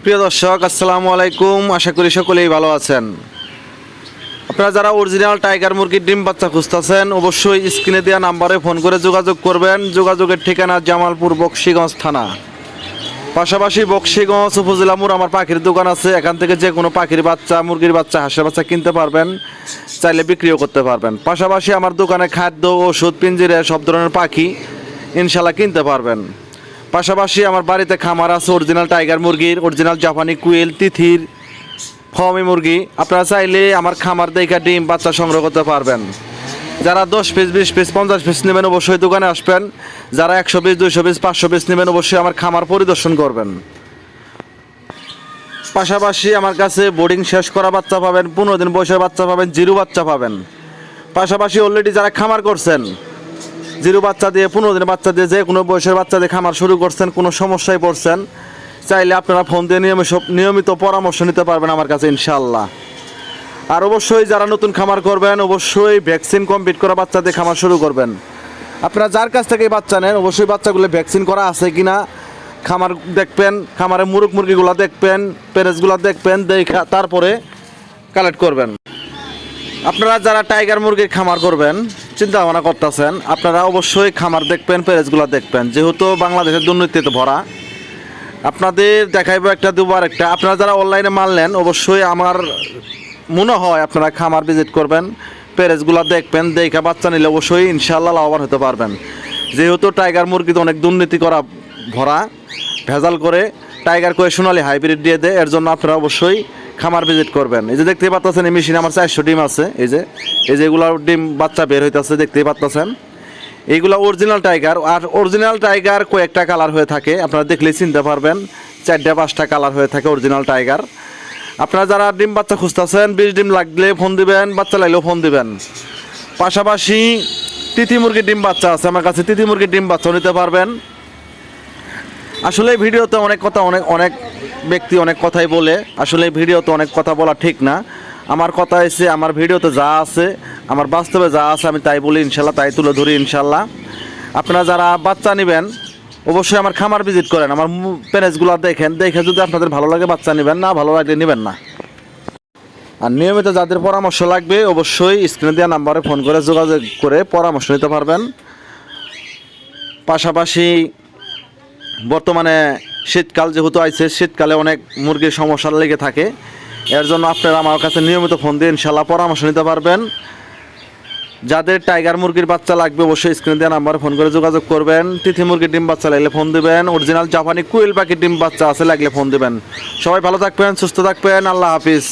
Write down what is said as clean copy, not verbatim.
প্রিয় দর্শক, আসসালামু আলাইকুম। আশা করি সকলেই ভালো আছেন। আপনারা যারা অরিজিনাল টাইগার মুরগির ডিম বাচ্চা খুঁজতেছেন, অবশ্যই স্ক্রিনে দেওয়া নাম্বারে ফোন করে যোগাযোগ করবেন। যোগাযোগের ঠিকানা জামালপুর বকশীগঞ্জ থানা, পাশাপাশি বকশীগঞ্জ উপজেলা মোড় আমার পাখির দোকান আছে। এখান থেকে যে কোনো পাখির বাচ্চা, মুরগির বাচ্চা, হাঁসের বাচ্চা কিনতে পারবেন, চাইলে বিক্রিও করতে পারবেন। পাশাপাশি আমার দোকানে খাদ্য, ওষুধ, পিঞ্জিরে সব ধরনের পাখি ইনশাল্লাহ কিনতে পারবেন। পাশাপাশি আমার বাড়িতে খামার আছে অরিজিনাল টাইগার মুরগির, অরিজিনাল জাপানি কুইল, তিথির, ফার্মি মুরগি। আপনারা চাইলে আমার খামার দেখে ডিম বাচ্চা সংগ্রহ করতে পারবেন। যারা 10 পিস, 20 পিস, 50 পিস নেবেন অবশ্যই দোকানে আসবেন। যারা 100 পিস, 200 পিস, 500 পিস নেবেন অবশ্যই আমার খামার পরিদর্শন করবেন। পাশাপাশি আমার কাছে বোর্ডিং শেষ করা বাচ্চা পাবেন, 15 দিন বয়সের বাচ্চা পাবেন, জিরো বাচ্চা পাবেন। পাশাপাশি অলরেডি যারা খামার করছেন, জিরো বাচ্চা দিয়ে, 15 দিনের বাচ্চা দিয়ে, যে কোনো বয়সের বাচ্চা দিয়ে খামার শুরু করছেন, কোনো সমস্যায় পড়ছেন, চাইলে আপনারা ফোন দিয়ে নিয়মিত পরামর্শ নিতে পারবেন আমার কাছে ইনশাআল্লাহ। আর অবশ্যই যারা নতুন খামার করবেন অবশ্যই ভ্যাকসিন কমপ্লিট করা বাচ্চা দিয়ে খামার শুরু করবেন। আপনারা যার কাছ থেকে বাচ্চা নেন অবশ্যই বাচ্চাগুলো ভ্যাকসিন করা আছে কিনা খামার দেখবেন, খামারে মুরগিগুলো দেখবেন, পেরেজগুলো দেখবেন, দেখে তারপরে কালেক্ট করবেন। আপনারা যারা টাইগার মুরগির খামার করবেন চিন্তা ভাবনা করতেছেন, আপনারা অবশ্যই খামার দেখবেন, পেরেজগুলো দেখবেন। যেহেতু বাংলাদেশের দুর্নীতিতে ভরা, আপনাদের দেখাইবো একটা, দুবার একটা। আপনারা যারা অনলাইনে মাল নেন অবশ্যই আমার মনে হয় আপনারা খামার ভিজিট করবেন, পেরেজগুলো দেখবেন, দেখে বাচ্চা নিলে অবশ্যই ইনশাআল্লাহ লাভবান হতে পারবেন। যেহেতু টাইগার মুরগিতে অনেক দুর্নীতি করা ভরা, ভেজাল করে টাইগার করে সোনালি হাইব্রিড দিয়ে দেয়। এর জন্য আপনারা অবশ্যই খামার ভিজিট করবেন। এই যে দেখতেই পাচ্ছেন এই মেশিনে আমার 400 ডিম আছে। এই যে এগুলো ডিম বাচ্চা বের হইতেছে, দেখতেই পাচ্ছেন। এইগুলো অরিজিনাল টাইগার। আর অরিজিনাল টাইগার কয়েকটা কালার হয়ে থাকে, আপনারা দেখলেই চিনতে পারবেন। 4-5টা কালার হয়ে থাকে অরিজিনাল টাইগার। আপনারা যারা ডিম বাচ্চা খুঁজতেছেন, 20 ডিম লাগলে ফোন দিবেন, বাচ্চা লাগলেও ফোন দিবেন। পাশাপাশি তিথি মুরগির ডিম বাচ্চা আছে আমার কাছে, তিথি মুরগির ডিম বাচ্চাও নিতে পারবেন। আসলে এই ভিডিওতে অনেক কথা, অনেক ব্যক্তি অনেক কথাই বলে। আসলে এই ভিডিওতে অনেক কথা বলা ঠিক না। আমার কথা এসে আমার ভিডিওতে যা আছে, আমার বাস্তবে যা আছে আমি তাই বলি ইনশাল্লাহ, তাই তুলে ধরি ইনশাল্লাহ। আপনারা যারা বাচ্চা নেবেন অবশ্যই আমার খামার ভিজিট করেন, আমার প্যানেজগুলো দেখেন, দেখে যদি আপনাদের ভালো লাগে বাচ্চা নেবেন, না ভালো লাগলে নেবেন না। আর নিয়মিত যাদের পরামর্শ লাগবে অবশ্যই স্ক্রিনে দেওয়া নাম্বারে ফোন করে যোগাযোগ করে পরামর্শ নিতে পারবেন। পাশাপাশি বর্তমানে শীতকাল যেহেতু আছে, শীতকালে অনেক মুরগির সমস্যা লেগে থাকে। এর জন্য আপনারা আমার কাছে নিয়মিত ফোন দিয়ে ইনশাল্লাহ পরামর্শ নিতে পারবেন। যাদের টাইগার মুরগির বাচ্চা লাগবে অবশ্যই স্ক্রিনে দেওয়া নাম্বারে ফোন করে যোগাযোগ করবেন। তিথি মুরগির ডিম বাচ্চা লাগলে ফোন দিবেন, অরিজিনাল জাপানি কুইল পাখির ডিম বাচ্চা আছে লাগলে ফোন দিবেন। সবাই ভালো থাকবেন, সুস্থ থাকবেন। আল্লাহ হাফিজ।